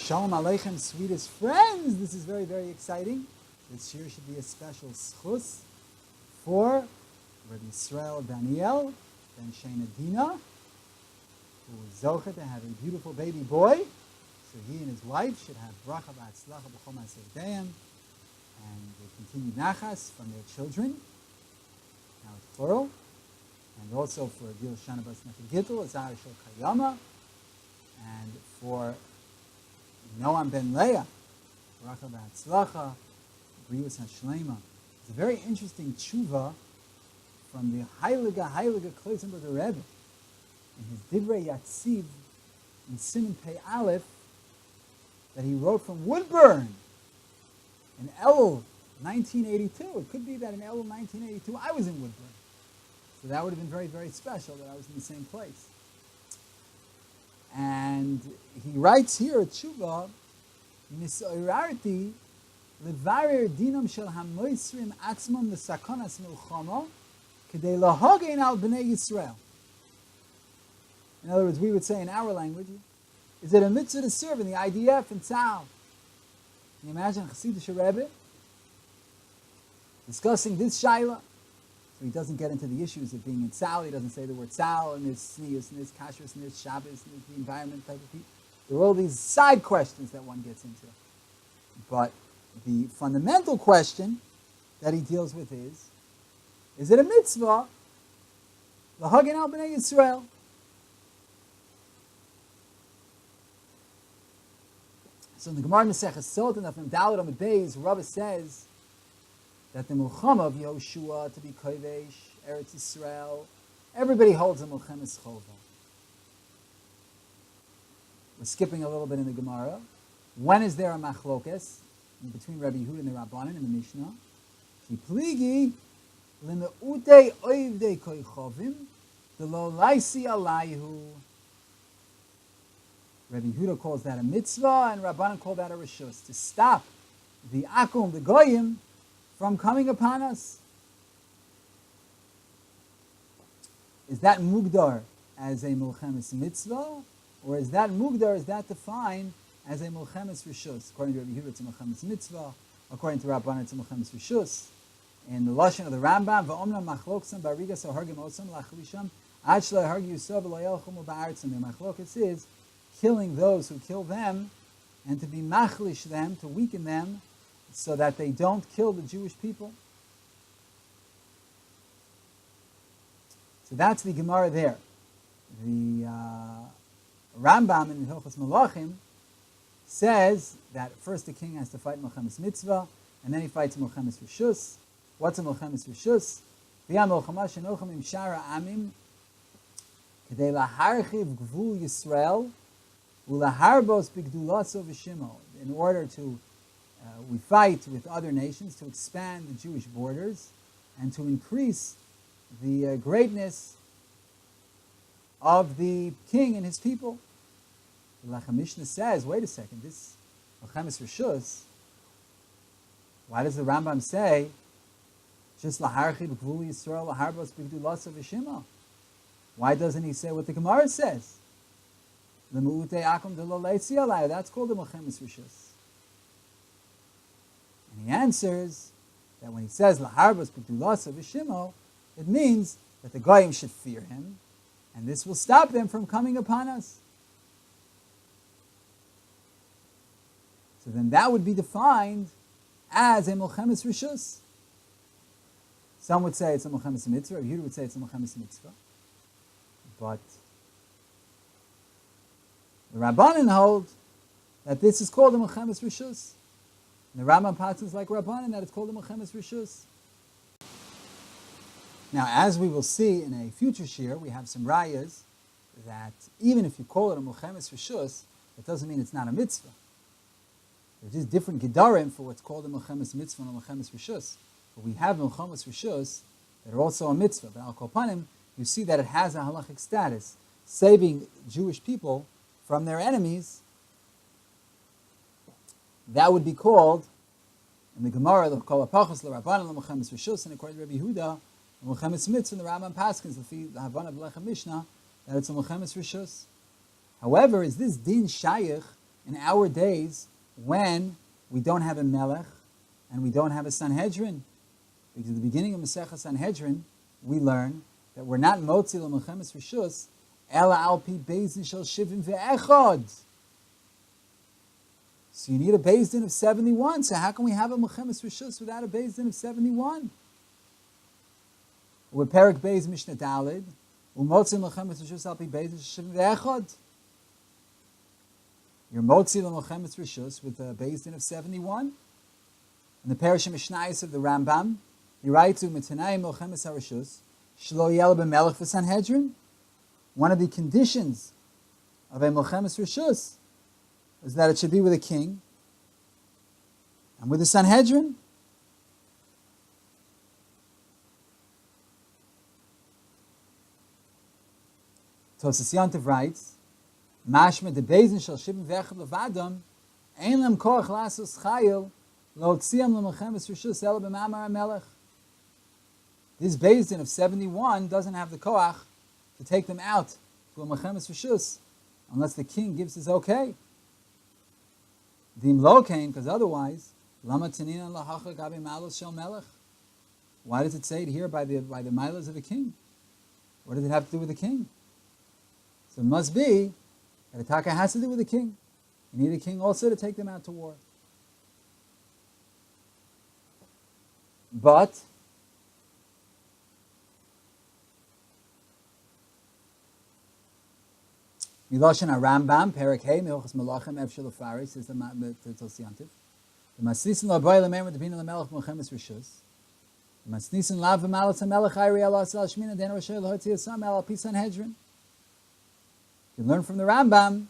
Shalom Aleichem, sweetest friends. This is very, very exciting. This year should be a special schus for Rebbe Yisrael Daniel ben Shena Dina, who is zocher to have a beautiful baby boy. So he and his wife should have bracha b'atzlacha b'chol ma'aseh yedayim, and they continue nachas from their children. Now it's plural. And also for Gil Shana Bas Gittel, Azar Shel Kayama, and for Noam ben Leah, bracha b'atzlacha, brius hashlema. It's a very interesting tshuva from the Heilige Klausenberger Rebbe in his Divrei Yatziv in Siman Pei Aleph that he wrote from Woodburn in Elul 1982. It could be that in Elul 1982 I was in Woodburn. So that would have been very, very special that I was in the same place. And he writes here at Tshuva, Nisoirarti levarer dinam shel hamoisrim atzmam lesakonas milchama kedei lahagein al bnei Yisrael. In other words, we would say in our language, is it a mitzvah to serve in the IDF and Tzahal? Can you imagine a Chassidish Rebbe discussing this shaila? So he doesn't get into the issues of being in Tzahal. He doesn't say the word Tzahal, and there's sneas, and there's kashrus, and there's Shabbos, and there's the environment type of people. There are all these side questions that one gets into. But the fundamental question that he deals with is it a mitzvah? L'hagin al b'nei Yisrael. So in the Gemara Maseches Sot and Daf Daled Amud Beis, Rebbe says that the Milchama of Yoshua to be Kodesh, Eretz Yisrael, everybody holds a Milchemes Chova. We're skipping a little bit in the Gemara. When is there a machlokes between Rabbi Yehuda and the Rabbanan in the Mishnah? Ki pligi l'me'utei oivdei koichovim d'lo laisi alayhu. Rabbi Yehuda calls that a mitzvah, and Rabbanan call that a reshus, to stop the akum, the goyim, from coming upon us. Is that mugdar as a milchemes mitzvah, or is that mugdar, is that defined as a milchemes reshus? According to Rabbi Yehuda, it's a milchemes mitzvah. According to Rabbanan, it's a milchemes reshus. In the lashon of the Rambam, va'omna machloksim barigas hargim osam lachlisham ad shlo hargi yusov v'lo yelchum u'ba'artzim. The machlokes is killing those who kill them, and to be machlish them, to weaken them, so that they don't kill the Jewish people. So that's the Gemara there. The Rambam in Hilchos Malachim says that first the king has to fight Milchemes Mitzvah, and then he fights Milchemes Reshus. What's a Milchemes Reshus? V'ya milchama shenochem im shara amim kedei laharchiv gvul Yisrael ulaharbos bigdulaso v'shimo. In order to we fight with other nations to expand the Jewish borders and to increase the greatness of the king and his people. The Mishnah says, wait a second, this Milchemes Reshus, why does the Rambam say just Laharchi b'Gvul Yisrael Laharbos b'Gdulasa v'Shima? Why doesn't he say what the Gemara says? L'mu'utei akum d'lo leitzi alai. That's called the Milchemes Reshus. And he answers that when he says Laharbos b'Gdulasa v'Shimo, it means that the Goyim should fear him, and this will stop them from coming upon us. So then that would be defined as a Milchemes Reshus. Some would say it's a Milchemes Mitzvah, or Yehuda would say it's a Milchemes Mitzvah. But the Rabbanan hold that this is called a Milchemes Reshus. And the Rambam passes like Rabbanan that it's called a Milchemes Reshus. Now, as we will see in a future shir, we have some rayas that even if you call it a Milchemes Reshus, it doesn't mean it's not a mitzvah. There's just different gedarim for what's called a Milchemes Mitzvah and a Milchemes Reshus. But we have Milchemes Reshus that are also a mitzvah. But al kol panim, you see that it has a halachic status, saving Jewish people from their enemies. That would be called, in the Gemara, the Kol HaPachos L'Rabbanan L'Milchemes Reshus, and according to Rabbi Yehuda, the Milchemes Mitzvah, and the Rambam Paskins, the Havana B'Lechem Mishnah, that it's a Milchemes Reshus. However, is this din shayich in our days when we don't have a melech and we don't have a Sanhedrin. Because at the beginning of Masechah Sanhedrin, we learn that we're not motzi l'melchemes rishus, ela al pi beis din shel shivim ve'echad. So you need a beis din of 71. So how can we have a melchemes rishus without a beis din of 71? With Perik Beis Mishnah Dalid, u'motzi l'melchemes rishus al pi beis din shel shivim ve'echad. You're motzi l'melchemes rishus with a beis din of 71. In the Parashah Mishnayos of the Rambam, he writes, "U'mitanai melchemes harishus shelo yel b'melech v'sanhedrin." One of the conditions of a melchemes rishus is that it should be with a king and with the Sanhedrin. Tosas Yontiv writes, "Mashma de beizin shel shivim ve'echad levadam ein lem koach lasos chayil lo tziam lemelchemes rishus ela b'mamar hamelech." This beis din of 71 doesn't have the koach to take them out to a melchemes rishus unless the king gives his okay. Dim lo kain, because otherwise, lama tanina lahacha gabi malos shel melech. Why does it say it here by the milas of a king? What does it have to do with the king? So it must be that a taka has to do with the king. You need a king also to take them out to war. But Miloshen Rambam, Perek Hey, Milchus Malachim, Ev Shel Faris, says the Tosyantiv. The Masnisin Laboy Lamer, the Bina Lamelech, Melchemes Rishus. The Masnisin Lav V'Malas HaMelech, Ayri Allah Sal Shmina, Den Roshel Hotzi Yasam, El Pi Sanhedrin. You learn from the Rambam,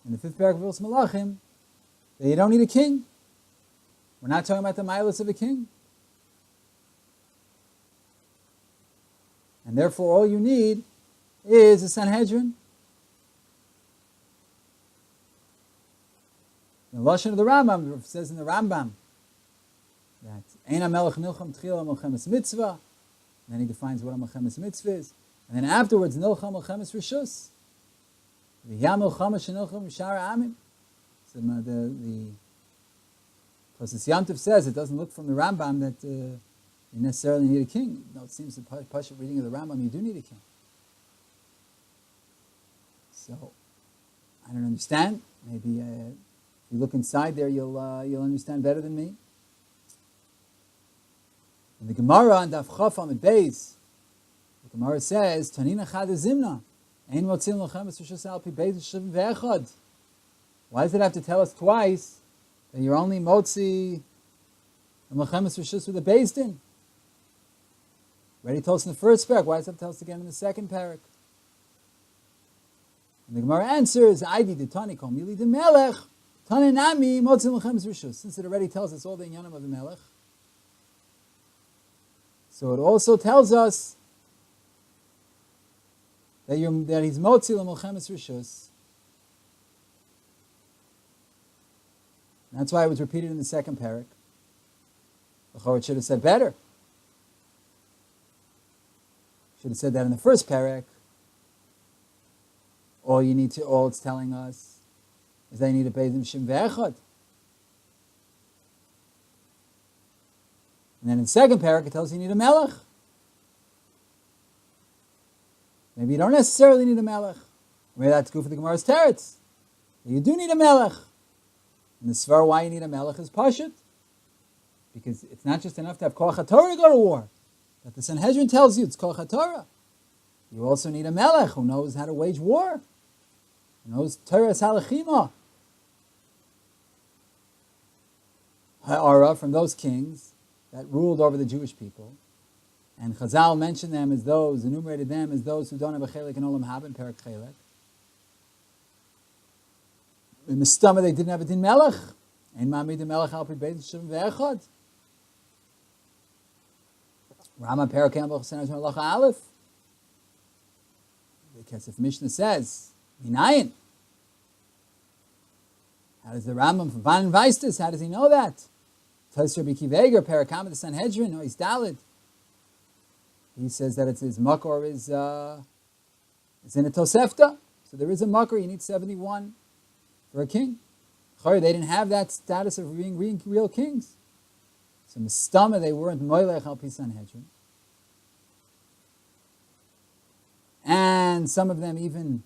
in the 5th Perek of Milchus Malachim, that you don't need a king. We're not talking about the milas of a king. And therefore all you need is a Sanhedrin. The Lashon of the Rambam says in the Rambam that Ein HaMelech Nilcham Tchila Melchemes Mitzva. And then he defines what a Melchemes Mitzvah is. And then afterwards, Nilcham Melchemes Rishus. V'yam Melchama Shenilcham Shara Amim. So the Tosas Yontiv says it doesn't look from the Rambam that you necessarily need a king. No, it seems the Pashat reading of the Rambam, you do need a king. So, I don't understand. Maybe if you look inside there, you'll understand better than me. In the Gemara on Daf Chaf Amud Beis, the Gemara says, "Tanina Chad Zimna, Ein Motzim Melchemes Rishus Al Pi Beis Shivim Ve'echad." Why does it have to tell us twice that you're only motzi a Melchemes Rishus with a beis din? Already told us in the first parak. Why does it have to tell us again in the second parak? And the Gemara answers, "Aidi de Tani Kol Mili de Melech Tani Nami Motzi Melchemes Rishus." Since it already tells us all the inyanim of the Melech, so it also tells us that he's motzi l'melchemes rishus. That's why it was repeated in the second parak. It should have said better. Should have said that in the first parak. All it's telling us is that you need a beis din shim ve'echad. And then in the second parak, it tells you need a melech. Maybe you don't necessarily need a melech. Maybe that's good for the Gemara's teretz. You do need a melech. And the svar why you need a melech is pashut. Because it's not just enough to have koach haTorah to go to war. That the Sanhedrin tells you it's koach haTorah. You also need a melech who knows how to wage war. Who knows Torah's halachima. Ha'ara, from those kings that ruled over the Jewish people. And Chazal mentioned them as those, enumerated them as those who don't have a chelik in Olam Haba in Perek Chelek. In the stomach they didn't have a din melech. Ein ma'amid din melech al pi beis shivim ve'echad. Rama Perek Kempel Chesenas Malacha Aleph. The Kesef Mishnah says, Minayin. How does the Rambam from Van Weistis, how does he know that? Tos Rabbi Kiveger, Parakam of the Sanhedrin, or he's Dalid. He says that it's his makor is in a Tosefta. So there is a makor, you need 71 for a king. They didn't have that status of being real kings. So Mistama, they weren't Moilech al Pi Sanhedrin. And some of them even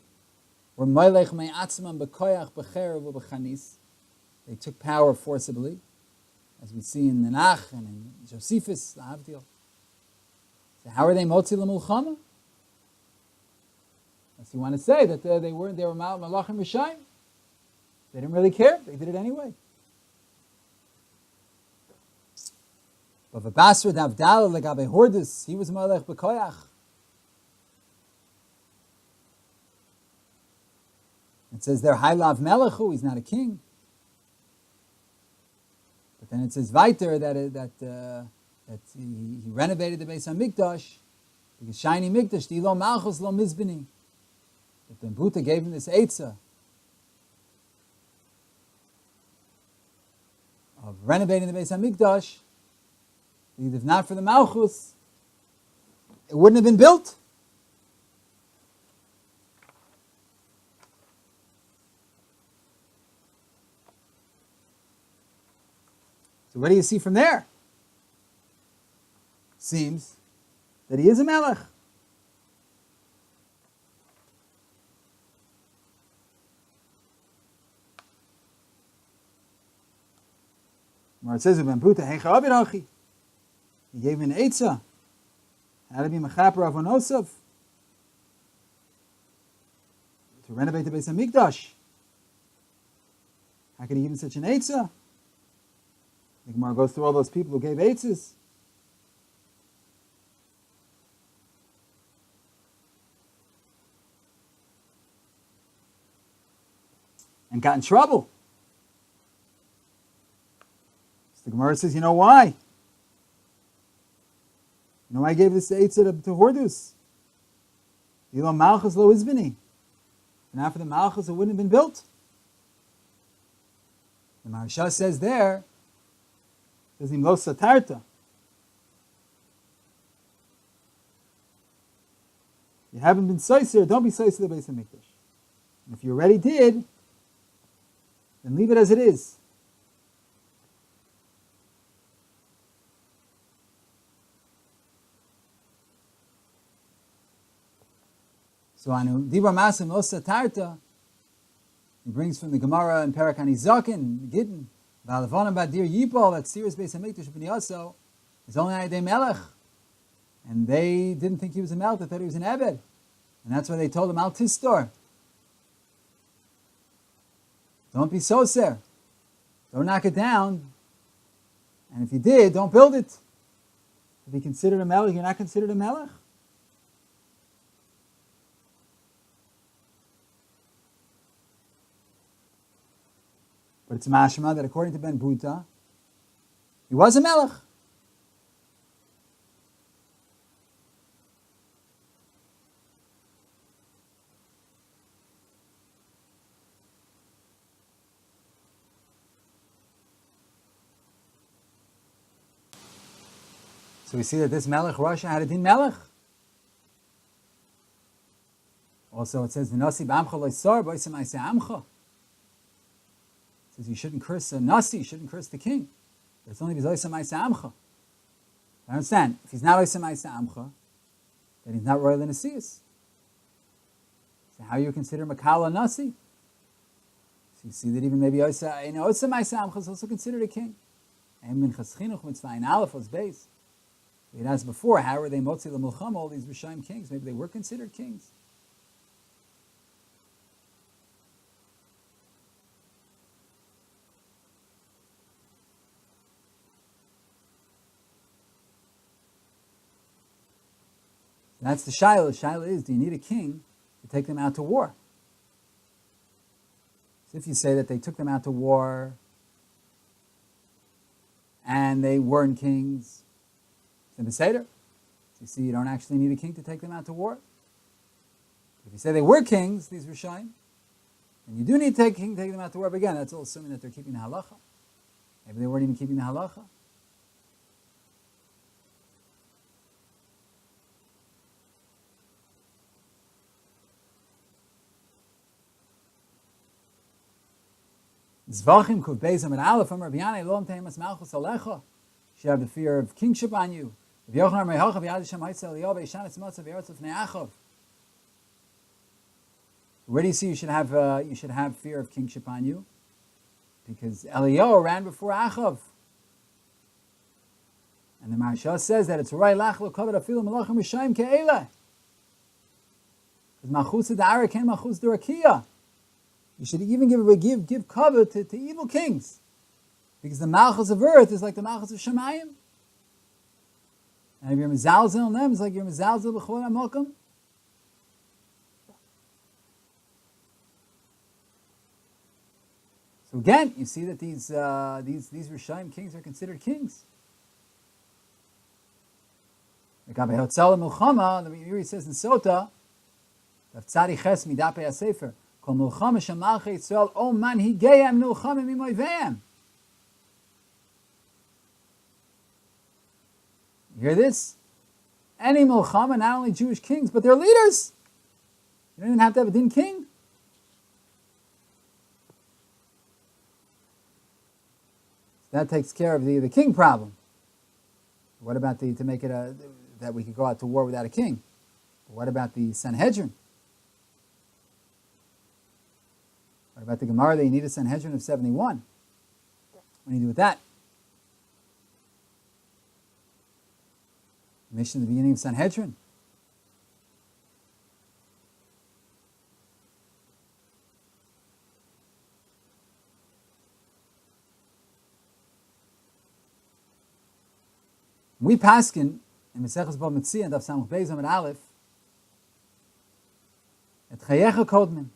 were Moilech Me'atzman B'koyach B'cherev U'B'chanis. They took power forcibly, as we see in Nenach and in Josephus, the Avdil. So how are they Motzi L'Mulchama? Unless you want to say that they were Malachim Rishayim. They didn't really care. They did it anyway. But V'Basra Davdal Legabe Hordus, he was Moilech B'koyach. It says there, Hailav Melechu, he's not a king. But then it says weiter that he renovated the Beis HaMikdash, because shiny Mikdash, the Lo Malchus Lo Mizbini. That the Buddha gave him this Eitzah of renovating the Beis HaMikdash, if not for the Malchus, it wouldn't have been built. So what do you see from there? Seems that he is a melech. Where it says, he gave him an eitzah. How to be mechaper avonosav. To renovate the Beis HaMikdash. How could he give him such an eitzah? The Gemara goes through all those people who gave eitzes. And got in trouble. So the Gemara says, you know why? You know why I gave this eitzah to Hordus? Ilo Malchus lo Izbini. And after the Malchus, it wouldn't have been built. The Maharsha says there, says him lo satarta. You haven't been soiser, don't be soiser the Beis HaMikdash. And if you already did, then leave it as it is. So anu dibra masim lo satarta, he brings from the Gemara in Perak Hanizakin, Gittin, V'alavonam badir yipol, that Sirius Beis HaMikdash b'niyaso is only Ayadei Melech. And they didn't think he was a Melech, they thought he was an Ebed. And that's why they told him, Al Tistor. Don't be soser. Don't knock it down. And if you did, don't build it. To be considered a Melech, you're not considered a Melech. But it's mashma that according to Ben Buta, he was a melech. So we see that this melech Russia had a din melech. Also it says, V'nasi b'amcha lo'isar b'oisem aisei amcha. Says you shouldn't curse a nasi, you shouldn't curse the king. But it's only because oisem aisei amcha. I understand. If he's not oisem aisei amcha, then he's not royal in Asiyas. So how you consider makala nasi? So you see that even maybe oisem aisei amcha is also considered a king. And minchas chinuch mitzvah in aleph was base. We had asked before, how were they motzi l'mulchama, all these Rishayim kings? Maybe they were considered kings. That's the Shaila. The Shaila is, do you need a king to take them out to war? So if you say that they took them out to war and they weren't kings, it's in the Seder. So you see, you don't actually need a king to take them out to war. If you say they were kings, these Rishayim, and you do need a king to take them out to war, but again, that's all assuming that they're keeping the halacha. Maybe they weren't even keeping the halacha. Zvachim kuv bezam and aleph from Rabbi Yanai lo temas malchus alecha. You have the fear of kingship on you. Where do you see you should have fear of kingship on you? Because Eliyahu ran before Achav. And the Maharsha says that it's right lach lo kavod afilu melachim rishayim ke'ela. Because machus da'ara ken machus d'rakia. You should even give kavod to evil kings. Because the malchus of earth is like the malchus of Shemayim. And if you're mezalzel on them, it's like you're mezalzel b'chol ha'mokum. So again, you see that these Rishayim kings are considered kings. Like Abba Hotzal Milchama, the Yuri says in Sota, Tzadi Ches Midape HaSefer, Kol Milchama Shemalche Yisrael, O man higeyam nilchama mimoyveim. You hear this? Any Milchama, not only Jewish kings, but their leaders. You don't even have to have a din king. That takes care of the king problem. What about to make it that we could go out to war without a king? What about the Sanhedrin? What about the Gemara that you need a Sanhedrin of 71? What do you do with that? Mention the beginning of Sanhedrin. We paskin in Maseches Bava Metzia and Daf Samach Beis Amud Aleph at Chayecha Kodmin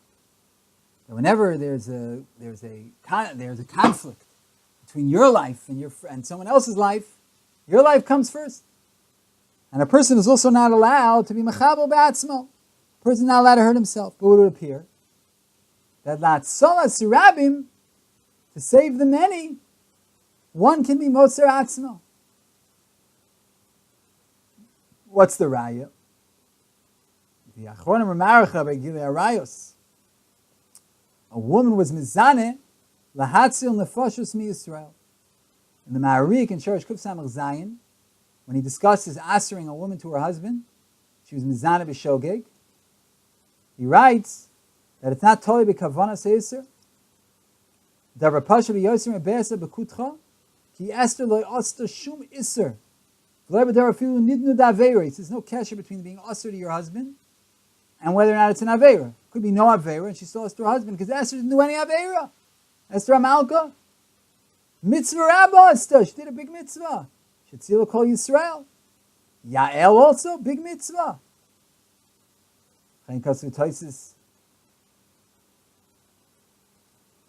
that whenever there's a conflict between your life and someone else's life, your life comes first, and a person is also not allowed to be mechabel ba'atzmo. A person is not allowed to hurt himself. But it would appear that la'atzola sirabim, to save the many, one can be motzer atzmo. What's the raya? The Achronim Ramaracha by Gilei Arayos. A woman was mizaneh lahatzil nefashos mi Yisrael. In the Ma'arik in Shorosh Kuf Samach Zayin, when he discusses answering a woman to her husband, she was mizaneh b'shogeg. He writes that it's not totally b'kavanas ha'isr. Davar pasha b'yosim rebe'asa b'kutcha ki Esther lo osta shum isr. He says there's no kesher between being usher to your husband and whether or not it's an aveira. Could be no aveira, and she still has to her husband because Esther didn't do any aveira. Esther Amalka, mitzvah rabba Esther, she did a big mitzvah. Shetzila kol Yisrael. Yael also, big mitzvah.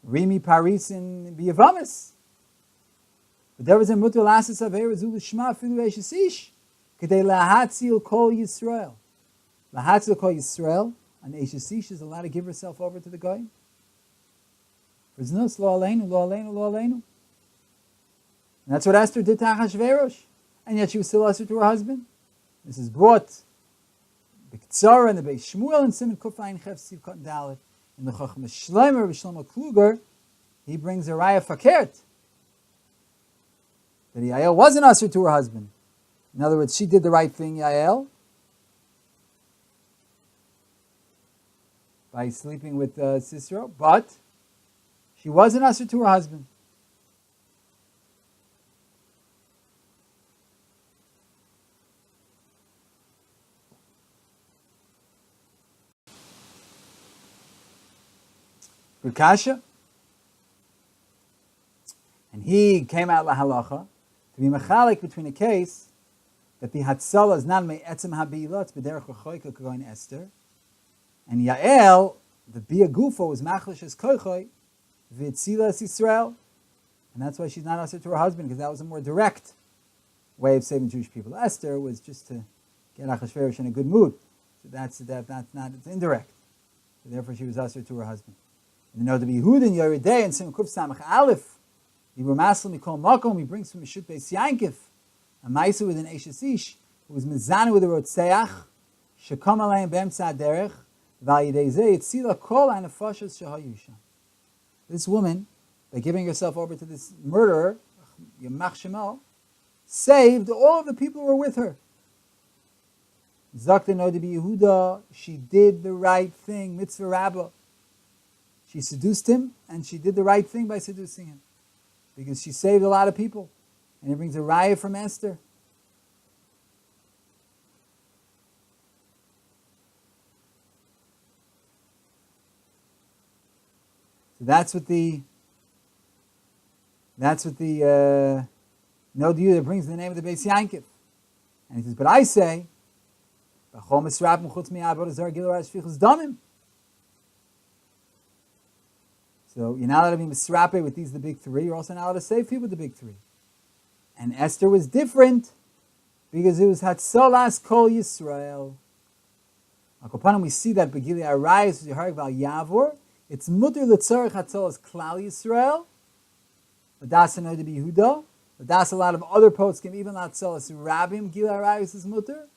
Rimi Paris in Biyavamis. But there was a mutter lasses avera zul shma filu eishesish kedei lahatzil kol Yisrael. Lahatzil kol Yisrael, an eishesish is allowed to give herself over to the guy. For znus lo aleinu, lo aleinu, lo aleinu. And that's what Esther did to Achashverosh, and yet she was still usher to her husband. This is brought b'ktsara and the Beis Shmuel and Simon Kufayin Chef Siv Katan Dalet. In the Chacham Shleimer B'Shlomo Kluger, he brings a raya fakert that Yael wasn't usher to her husband. In other words, she did the right thing, Yael, by sleeping with Sisera, but she wasn't usher to her husband. Good kasha. And he came out lahalacha to be mechalik between a case that the hatzala is not me'etzem ha'bi'ila, it's b'derech v'choyka k'goyin Esther, and Yael, the bia gufa, was machlish as koichoy v'etzila es Yisrael, and that's why she's not usher to her husband, because that was a more direct way of saving Jewish people. Esther was just to get Achashverosh in a good mood, so that's not, it's indirect. So therefore she was usher to her husband. And you know, the Yehud in Yeridei and Sim Kuf Samach Aleph, he brings from Mishut Beis Yankif, a Maisa with an Eishes Ish, who was Mizana with a Rotseach, Shekam Alayim B'emtza Derech, V'al Yidei Zeh Yitzila Kol HaNefashos Shehayusha. This woman by giving herself over to this murderer, Yamach Shemal, saved all of the people who were with her. Zakta Nodebi Yehuda, she did the right thing, Mitzvah Rabbah. She seduced him, and she did the right thing by seducing him, because she saved a lot of people. And it brings a raya from Esther. So that's what the no Yehuda that brings the name of the Beis Yankiv. And he says, but I say, so you're not allowed to be misrape with these the big three. You're also not allowed to save people with the big three. And Esther was different because it was Hatzalas Kol Yisrael. We see that Begili Arayis Yeharek Val Yavor. It's Mutter L'Tzorech Hatzalas Klal Yisrael. L'das Anoid Yehuda. L'das a lot of other poskim, even Hatzalas Rabbim. Gili Arayis is Mutter.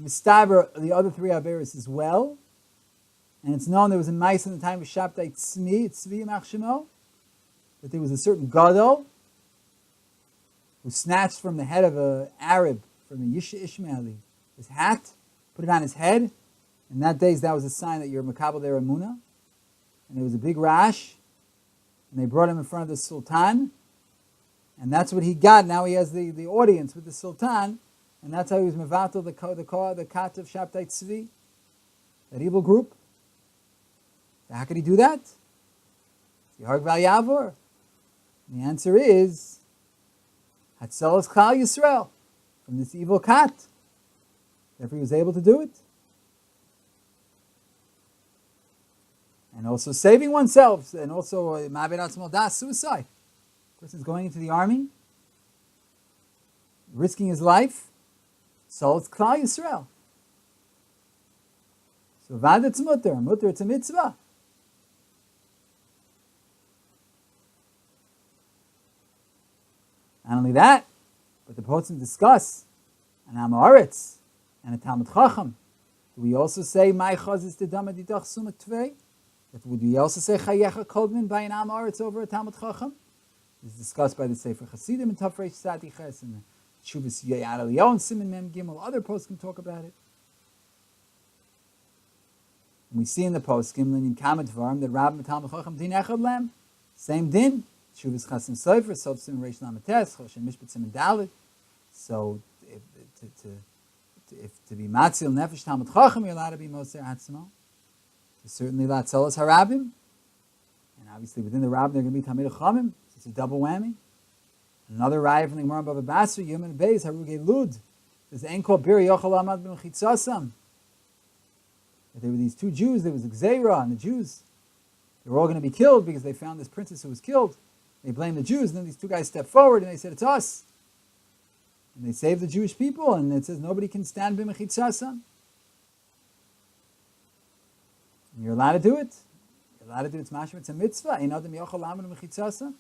Mistaber the other three Averis as well. And it's known there was a mice in the time of Shabtai Tzvi Yamach Shemo, that there was a certain Gadol who snatched from the head of an Arab, from a Yisha Ishmaeli, his hat, put it on his head. In that days, that was a sign that you're Makabel der Emunah. And there was a big rash, and they brought him in front of the Sultan, and that's what he got. Now he has the audience with the Sultan, and that's how he was Mevatel, the Kat of Shabtai Tzvi, that evil group. How could he do that? Yeharek Val Yavor. The answer is Hatzalas Klal Yisrael, from this evil cat. Therefore, he was able to do it. And also saving oneself, and also Ma'aved Atzmo Das, suicide. A person's going into the army, risking his life, so it's Klal Yisrael. So Vad it's Mutter, it's a mitzvah. Not only that, but the poets discuss an Amoritz and a Talmud Chacham. Do we also say My Chazis Tedama Didach Sumat Tvei? Would we also say Chayecha Kodman by an Amoritz over a Talmud Chacham? This is discussed by the Sefer Hasidim and Tafresh Sadiches and the Shuvas Yayad Eliyahu and Siman Mem Gimel. Other posts can talk about it. And we see in the poskim Linyan Kamet Dvarim that Rabbi Talmud Chacham Din Echad Lem, same din. Shuvas Chasim Sofer, Sof Sim Reish Lamates, Choshen Mishpat Sim Dalit. So, if to be Matzil Nefesh Talmud Chacham, you're allowed to be Moser Atzmo. Certainly Latzolas Harabim. And obviously within the Rabbim, they're going to be Tamid Chamim. So it's a double whammy. Another raya from the Gemara Bava Basra, Yom Beis, Harugei Lud. There's Ein Kol Bir Yochel Amad Ben Chitzasam. There were these two Jews, there was Gzeira and the Jews. They were all going to be killed because they found this princess who was killed. They blamed the Jews, and then these two guys stepped forward and they said, it's us. And they saved the Jewish people, and it says nobody can stand b'mechitzasam. You're allowed to do it. You're allowed to do it. It's mashma, it's a mitzvah. Ein adam yochel lamed b'mechitzasam.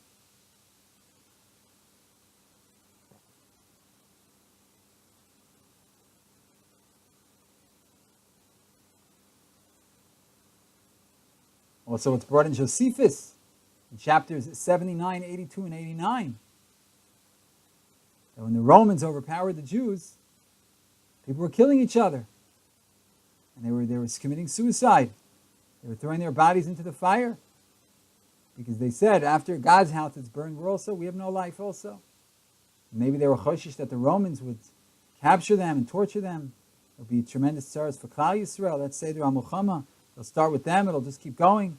Also, it's brought in Josephus in chapters 79, 82, and 89. That when the Romans overpowered the Jews, people were killing each other. And they were committing suicide. They were throwing their bodies into the fire. Because they said, after God's house is burned, we have no life also. And maybe they were choshish that the Romans would capture them and torture them. It would be tremendous sorrows for Klal Yisrael. Let's say they're Amulchama. They'll start with them, it'll just keep going.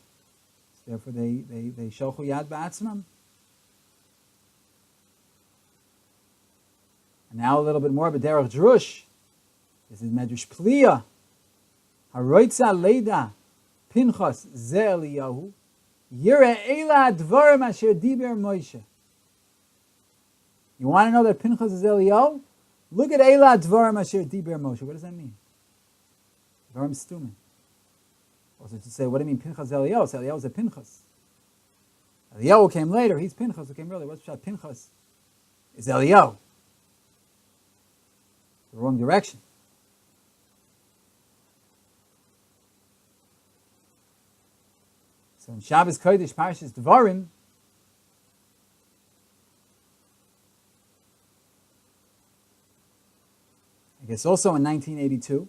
So therefore they sholchu yad ba'atzmam. And now a little bit more, B'derech Drush. This is Medrash Pliya. Haroitza leida Pinchas ze Eliyahu. Yira eila dvarim asher diber Moshe. You want to know that Pinchas is Eliyahu? Look at eila dvarim asher diber Moshe. What does that mean? Dvarim stumim. Also to say, what do you mean Pinchas Eliyahu? So Eliyahu is a Pinchas. Eliyahu came later, he's Pinchas who came earlier. What's Pshat? Pinchas is Eliyahu. The wrong direction. So in Shabbos Kodesh Parshas Devarim, I guess also in 1982,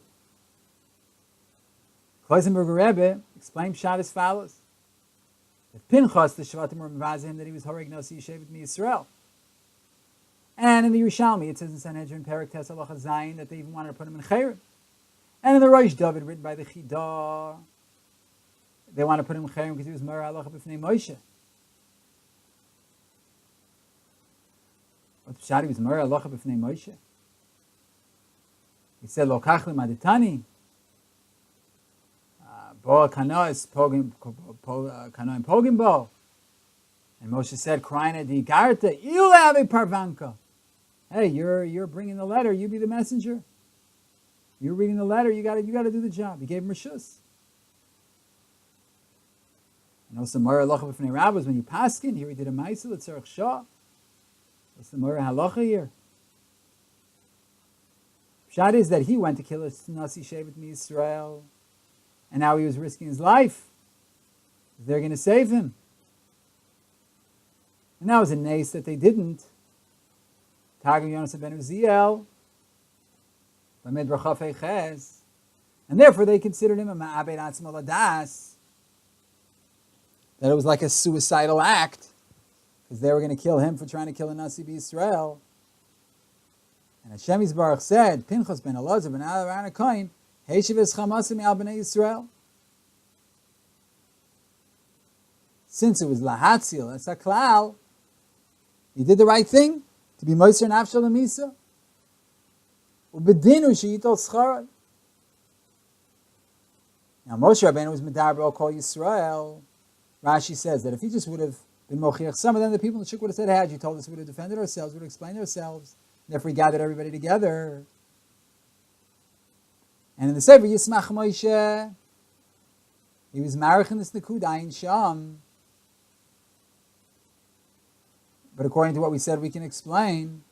Klausenberger Rebbe explained Pshat as follows: that Pinchas, the Shvatim were mevazeh that he was Horeg Nasi Yeshevet Yisrael. And in the Yerushalmi, it says in Sanhedrin Perek Tes Halacha Zayin that they even wanted to put him in Chayrim. And in the Rosh David, written by the Chidah, they want to put him in Chayrim because he was Mer Halacha B'fnei Moshe. What Pshat, he was Mer Halacha B'fnei Moshe? He said, Lo Kach L'Maditani, Bo Kanois Pogim Bo. And Moshe said, Kraina Di Garta, You'll have a Parvanka. Hey, you're bringing the letter, you be the messenger. You're reading the letter, you got to do the job. He gave him Rishus. And also, Mora Halacha B'fnei Rabbis, when you paskin, here he did a Ma'aseh L'tzarech Shah. What's the Mora Halacha here? Pshat is that he went to kill a Nasi Shevet Yisrael, and now he was risking his life. They're going to save him. And that was a nace that they didn't. Targum Yonas ben Uziel, Bamid Rachaf Ches, and therefore they considered him a Ma'abed Atzmo Ladas, that it was like a suicidal act, because they were going to kill him for trying to kill a Nasi B'Yisrael. And Hashem Yisbarach said, Pinchas ben Elazar ben Aaron HaKohen, Heishiv es Chamasim al Bnei Yisrael. Since it was Lahatzil, that's a klal, he did the right thing, to be Moser Nafshal Lemisa. Ubedinu she'itol schara. Now Moshe Rabbeinu was Medar B'Ol Kol Yisrael. Rashi says that if he just would have been Mochiach, some of them, the people in the Shuk would have said, had you told us, we would have defended ourselves, we would have explained ourselves. And therefore he gathered everybody together. And in the Sefer Yismach Moshe, he was Marich in this Nikud Ayin Sham. But according to what we said, we can explain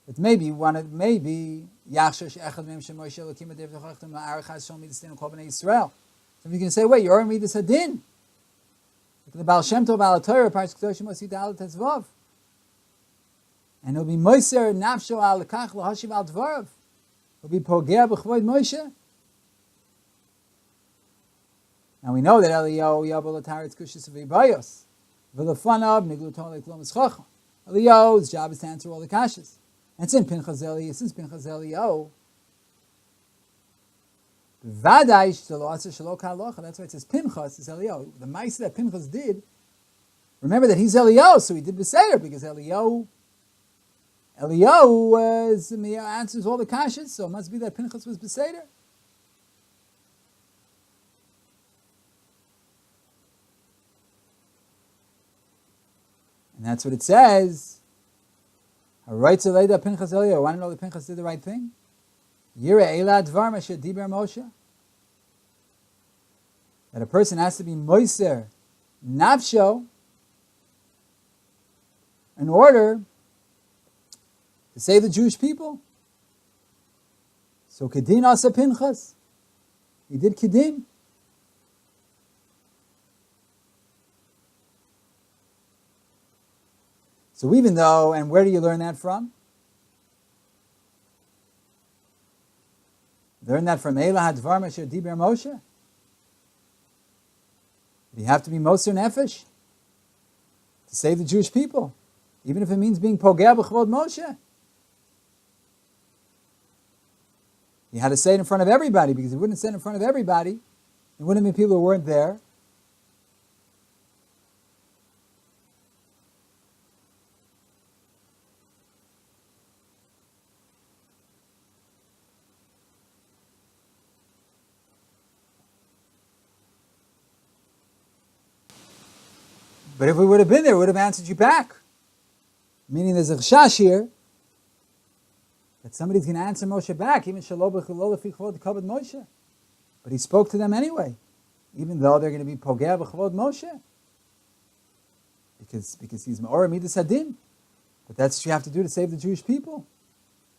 that maybe Yachshash Echad Mem Shem Moshe Elokim Adev Techachtem Ma'arachas Shom Midastin Kol Bnei Yisrael. So you can say, wait, you already made this Hadin. The Baal Shem Tov Al Torah Parshas Kedoshim Osi Dal Tetzvav, and he'll be Moser Nafsho Al Lekach Lahashiv Al Dvarav. He'll be Pogea B'Chvoid Moshe. Now we know that Eliyahu Yabol Ataretz Kushis V'Bayos. V'Lefanav Niglu Tolei Klom Eschacham. Eliyahu's job is to answer all the kashas. And since Pinchas Eliyahu, that's why it says Pinchas is Eliyahu. The mice that Pinchas did, remember that he's Eliyahu, so he did Beseder, because Eliyahu answers all the kashas, so it must be that Pinchas was Beseder. And that's what it says. Pinchas Eliyahu. Want to know that Pinchas did the right thing? That a person has to be moiser nafsho in order to save the Jewish people. So kedin asa Pinchas, he did kedin. So even though, and where do you learn that from? Learn that from Eila Hadvar Masher Diber Moshe. You have to be Moser Nefesh to save the Jewish people, even if it means being Pogea B'Chvod Moshe. You had to say it in front of everybody, because if you wouldn't say it in front of everybody, there wouldn't be people who weren't there. But if we would have been there, we would have answered you back. Meaning there's a chash here that somebody's going to answer Moshe back, even Shalom B'Chilol Lefi Kavod Moshe. But he spoke to them anyway, even though they're going to be Pogea B'Chavod Moshe. Because he's Ma'or Midas Hadin. But that's what you have to do to save the Jewish people.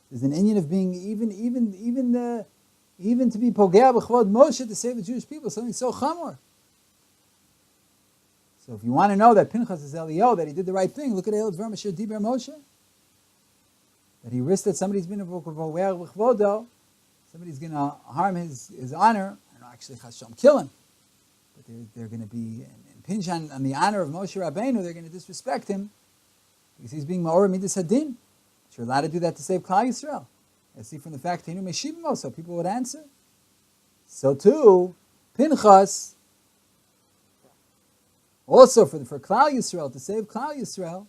There's an inyan of being even to be Pogea B'Chavod Moshe to save the Jewish people, something so chamor. So if you want to know that Pinchas is Eliyahu, that he did the right thing, look at Eil Dvar Masher Diber Moshe. that he risked that somebody's been somebody's going to harm his honor, and actually Chasham kill him. But they're going to be impinge on the honor of Moshe Rabbeinu. They're going to disrespect him because he's being Ma'or Midas Hadin. But you're allowed to do that to save Klal Yisrael. I see from the fact Tinu Meshivimo, so people would answer. So too, Pinchas, also for Klal Yisrael, to save Klal Yisrael,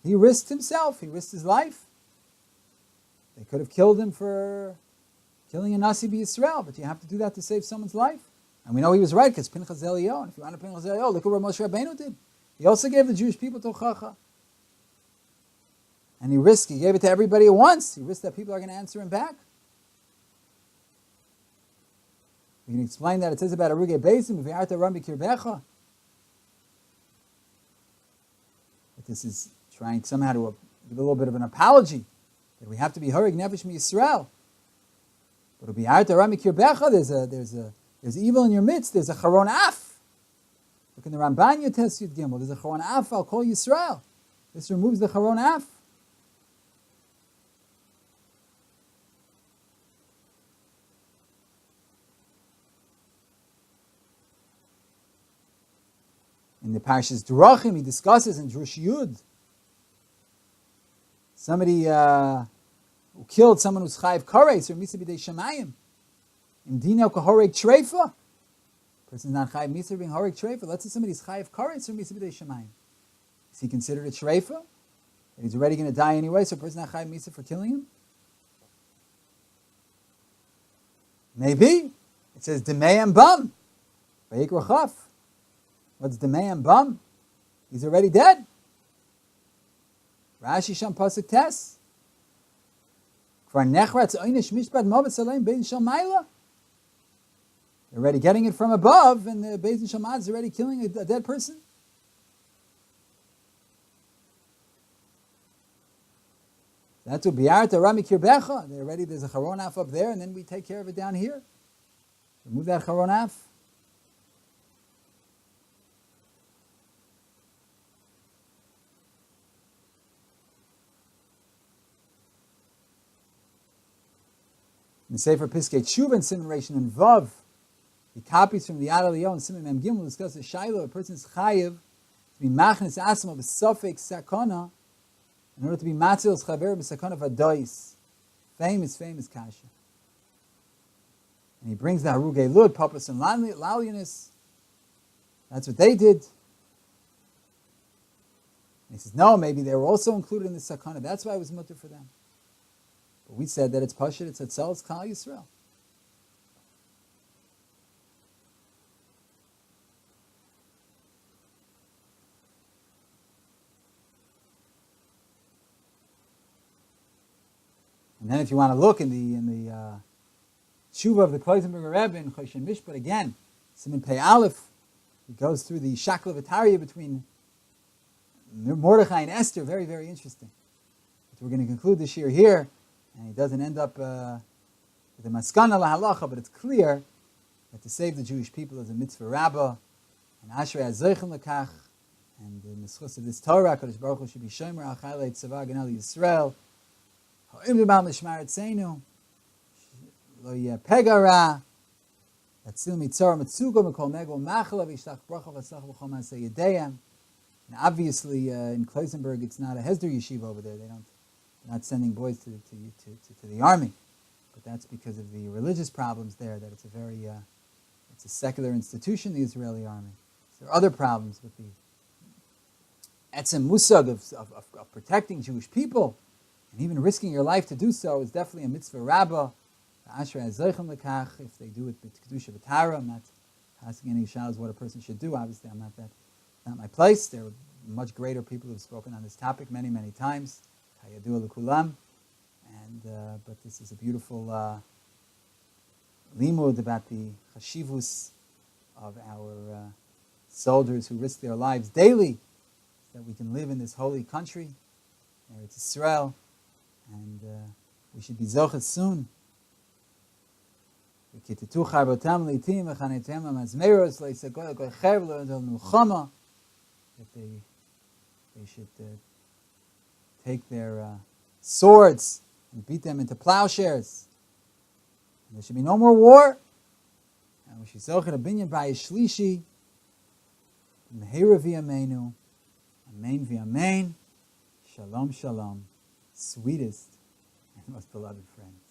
he risked himself. He risked his life. They could have killed him for killing a Nasi b'Yisrael, but you have to do that to save someone's life. And we know he was right, because Pinchas Eliyahu, and if you want to Pinchas Eliyahu, look at what Moshe Rabbeinu did. He also gave the Jewish people Tochacha. And he gave it to everybody at once. He risked that people are going to answer him back. We can explain that. It says about Arugei Beisim, V'yarta Ram B'kirbecha. But this is trying somehow to give a little bit of an apology that we have to be Harig Nefesh Yisrael. But V'yarta Ram B'kirbecha, there's evil in your midst. There's a Charon Af. Look in the Ramban Yotes Yud Gimel. There's a Charon Af. I'll call Yisrael. This removes the Charon Af. In the Parshas Drachim, he discusses in Drush Yud, somebody who killed someone who's Chayiv Kares or Misa B'dei Shamayim. In Dino Kahoreg Treifa. Person's not Chayiv Misa being Horeg Treifa. Let's say somebody's Chayiv Kares or Misa B'dei Shamayim. Is he considered a Treifa? That he's already going to die anyway, so a person's not Chayiv Misa for killing him? Maybe. It says Demei and Bum. Vayikra Chaf. What's Demei and Bum? He's already dead. Rashi Sham Pasuk Tes. Kvar Nechratz Oynish Mishpat Movet Salem Bein Shal Maila. They're already getting it from above, and the Beis Shamad is already killing a dead person. That's what Biarta Rami Kirbecha. There's a Charonaf up there, and then we take care of it down here. Remove that Charonaf. In the Sefer Piskei Tshuva and Siman Reish and Vav, he copies from the Ad Eliyahu and Siman Mem Gimel, discusses Shaila, a person's chayiv to be machnes asma b'sofek sakana, in order to be matzil chaver b'sakana v'adois. Famous kasha. And he brings the Harugei Lud, Papas and Lalianus. That's what they did. And he says, no, maybe they were also included in the sakana. That's why it was mutter for them. But we said that it's Pashut, it's Tzahal, it's Klal Yisrael. And then if you want to look in the Tshuva of the Klausenberger Rebbe in Choshen Mishpat, again, Siman Pei Aleph, he goes through the Shakla V'Tarya between Mordechai and Esther, very, very interesting. But we're going to conclude this year here, and he doesn't end up with the Maskana Lahalacha, but it's clear that to save the Jewish people is a mitzvah rabbah, and Ashrei HaZoichem Lekach, and the Mitzvah of this Torah, Kadosh Baruch Hu should be Shomer Al Chaylei Tzavah Ganel Yisrael, Ha'im B'Bal Mishmar Etzeinu, Lo Yeh Pegara, Yatzil Mitzor Metzugo Mekol Megol Machla V'Yishlach Bracha V'Tzlach B'Chol Ma'aseh Yedeyam. And obviously in Klausenberger it's not a Hesder yeshiva over there. They're not sending boys to the army, but that's because of the religious problems there. That it's a secular institution, the Israeli army. So there are other problems with the etzem musag of protecting Jewish people, and even risking your life to do so is definitely a mitzvah rabbah. Ashrei HaZoichem Lekach, if they do it with kedusha v'tara. I'm not asking any shalas what a person should do. Obviously, not my place. There are much greater people who have spoken on this topic many, many times. Hayadu l'kulam, but this is a beautiful limud about the chashivus of our soldiers who risk their lives daily, so that we can live in this holy country, Eretz Yisrael, and we should be zochas soon. That they should take their swords and beat them into plowshares. And there should be no more war. And we should zocher binyan bayis shlishi. Mehera v'yameinu. Amen v'yamein. Shalom, shalom. Sweetest and most beloved friend.